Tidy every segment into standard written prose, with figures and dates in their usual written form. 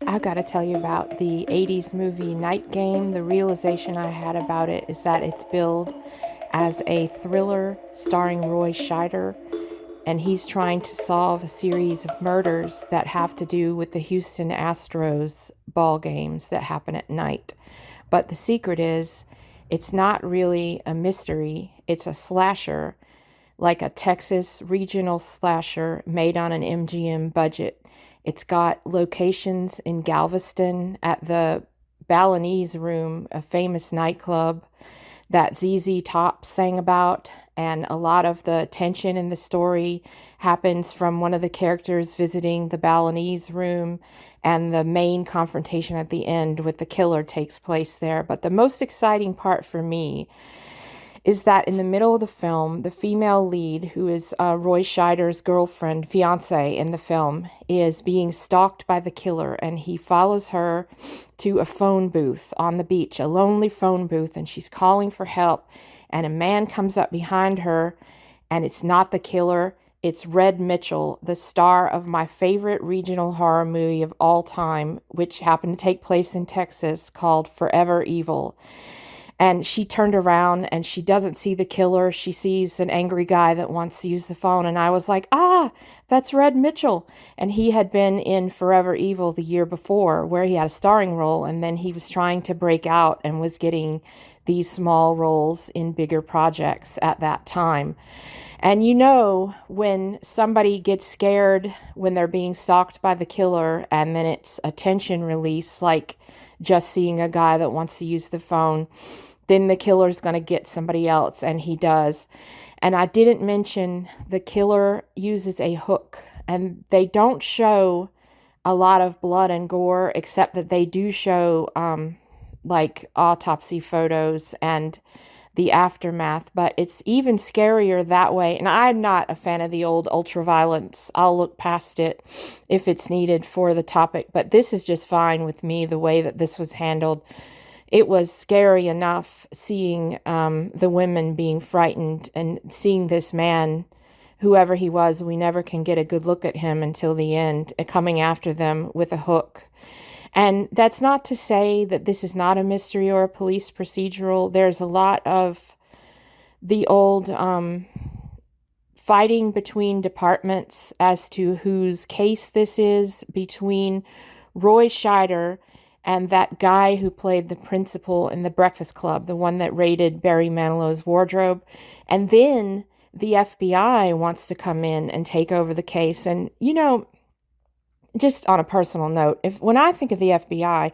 I gotta tell you about the 80s movie Night Game. The realization I had about it is that it's billed as a thriller starring Roy Scheider, and he's trying to solve a series of murders that have to do with the Houston Astros ball games that happen at night. But the secret is, it's not really a mystery, it's a slasher, like a Texas regional slasher made on an MGM budget. It's got locations in Galveston at the Balinese Room, a famous nightclub that ZZ Top sang about. And a lot of the tension in the story happens from one of the characters visiting the Balinese Room, and the main confrontation at the end with the killer takes place there. But the most exciting part for me is that in the middle of the film, the female lead, who is Roy Scheider's girlfriend, fiancee in the film, is being stalked by the killer, and he follows her to a phone booth on the beach, a lonely phone booth, and she's calling for help, and a man comes up behind her, and it's not the killer. It's Red Mitchell, the star of my favorite regional horror movie of all time, which happened to take place in Texas, called Forever Evil. And she turned around and she doesn't see the killer. She sees an angry guy that wants to use the phone. And I was like, that's Red Mitchell. And he had been in Forever Evil the year before, where he had a starring role. And then he was trying to break out and was getting these small roles in bigger projects at that time. And you know, when somebody gets scared when they're being stalked by the killer, and then it's a tension release, like just seeing a guy that wants to use the phone, then the killer's going to get somebody else, and he does. And I didn't mention the killer uses a hook, and they don't show a lot of blood and gore, except that they do show like autopsy photos and the aftermath, but it's even scarier that way. And I'm not a fan of the old ultraviolence. I'll look past it if it's needed for the topic, but this is just fine with me, the way that this was handled. It was scary enough seeing the women being frightened and seeing this man, whoever he was, we never can get a good look at him until the end, coming after them with a hook. And that's not to say that this is not a mystery or a police procedural. There's a lot of the old fighting between departments as to whose case this is, between Roy Scheider and that guy who played the principal in The Breakfast Club, the one that raided Barry Manilow's wardrobe. And then the FBI wants to come in and take over the case. And, you know, just on a personal note, when I think of the FBI,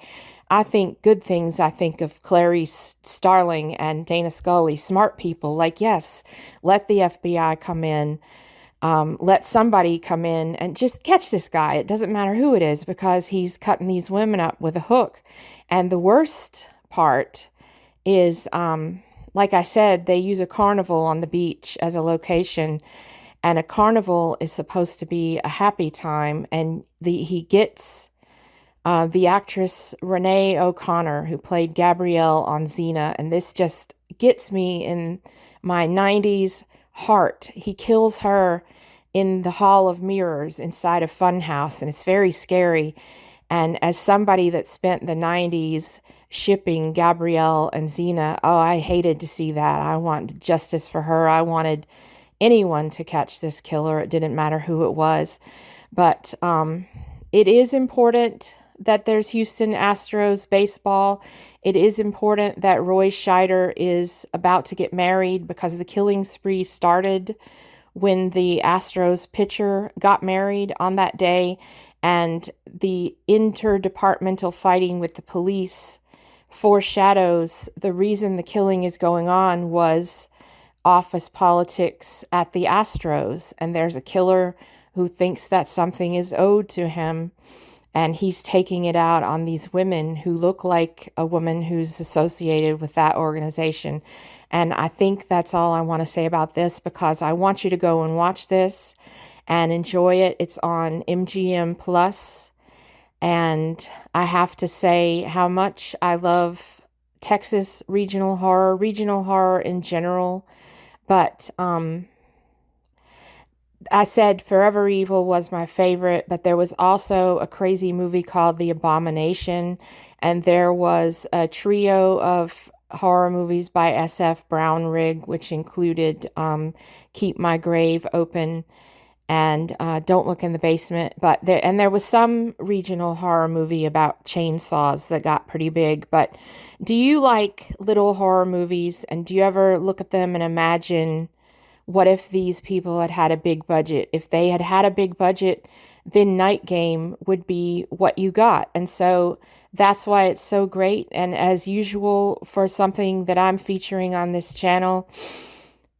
I think good things. I think of Clarice Starling and Dana Scully, smart people. Like, yes, let the FBI come in. Let somebody come in and just catch this guy. It doesn't matter who it is, because he's cutting these women up with a hook. And the worst part is, like I said, they use a carnival on the beach as a location. And a carnival is supposed to be a happy time. And he gets the actress Renee O'Connor, who played Gabrielle on Xena. And this just gets me in my 90s heart. He kills her in the Hall of Mirrors inside a funhouse. And it's very scary. And as somebody that spent the 90s shipping Gabrielle and Xena, oh, I hated to see that. I want justice for her. I wanted anyone to catch this killer. It didn't matter who it was. But it is important that there's Houston Astros baseball. It is important that Roy Scheider is about to get married, because the killing spree started when the Astros pitcher got married on that day. And the interdepartmental fighting with the police foreshadows the reason the killing is going on was office politics at the Astros. And there's a killer who thinks that something is owed to him, and he's taking it out on these women who look like a woman who's associated with that organization. And I think that's all I want to say about this, because I want you to go and watch this and enjoy it. It's on MGM Plus, and I have to say how much I love Texas regional horror in general. But I said Forever Evil was my favorite, but there was also a crazy movie called The Abomination, and there was a trio of horror movies by SF Brownrigg, which included Keep My Grave Open and Don't Look in the Basement. There was some regional horror movie about chainsaws that got pretty big. But do you like little horror movies, and do you ever look at them and imagine, what if these people had had a big budget? If they had had a big budget, then Night Game would be what you got. And so that's why it's so great. And as usual, for something that I'm featuring on this channel,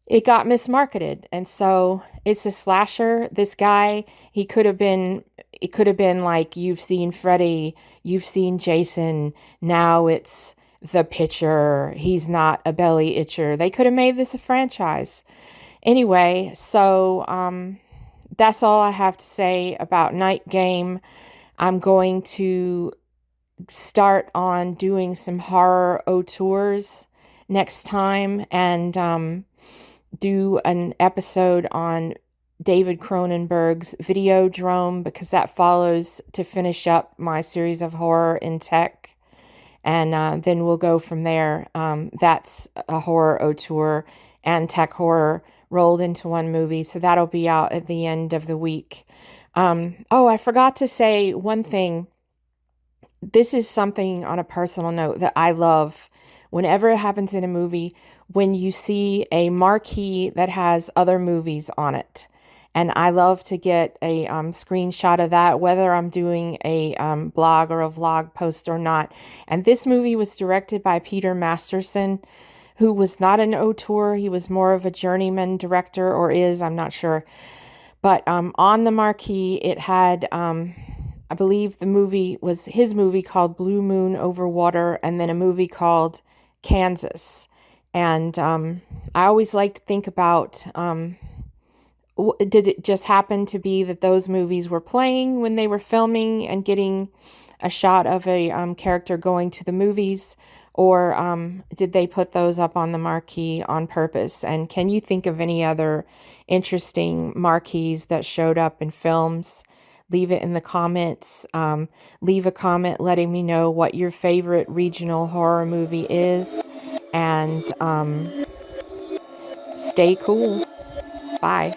it got mismarketed. And so it's a slasher. This guy, it could have been like, you've seen Freddy, you've seen Jason, now it's the pitcher. He's not a belly itcher. They could have made this a franchise. Anyway, so that's all I have to say about Night Game. I'm going to start on doing some horror auteurs next time, and do an episode on David Cronenberg's Videodrome, because that follows to finish up my series of horror in tech. And then we'll go from there. That's a horror auteur and tech horror rolled into one movie. So that'll be out at the end of the week. Oh, I forgot to say one thing. This is something on a personal note that I love. Whenever it happens in a movie, when you see a marquee that has other movies on it. And I love to get a screenshot of that, whether I'm doing a blog or a vlog post or not. And this movie was directed by Peter Masterson, who was not an auteur. He was more of a journeyman director, or is, I'm not sure. But on the marquee, it had, I believe the movie was his movie called Blue Moon Over Water, and then a movie called Kansas. And I always like to think about, did it just happen to be that those movies were playing when they were filming and getting a shot of a character going to the movies? Or did they put those up on the marquee on purpose? And can you think of any other interesting marquees that showed up in films? Leave it in the comments. Leave a comment letting me know what your favorite regional horror movie is. And stay cool. Bye.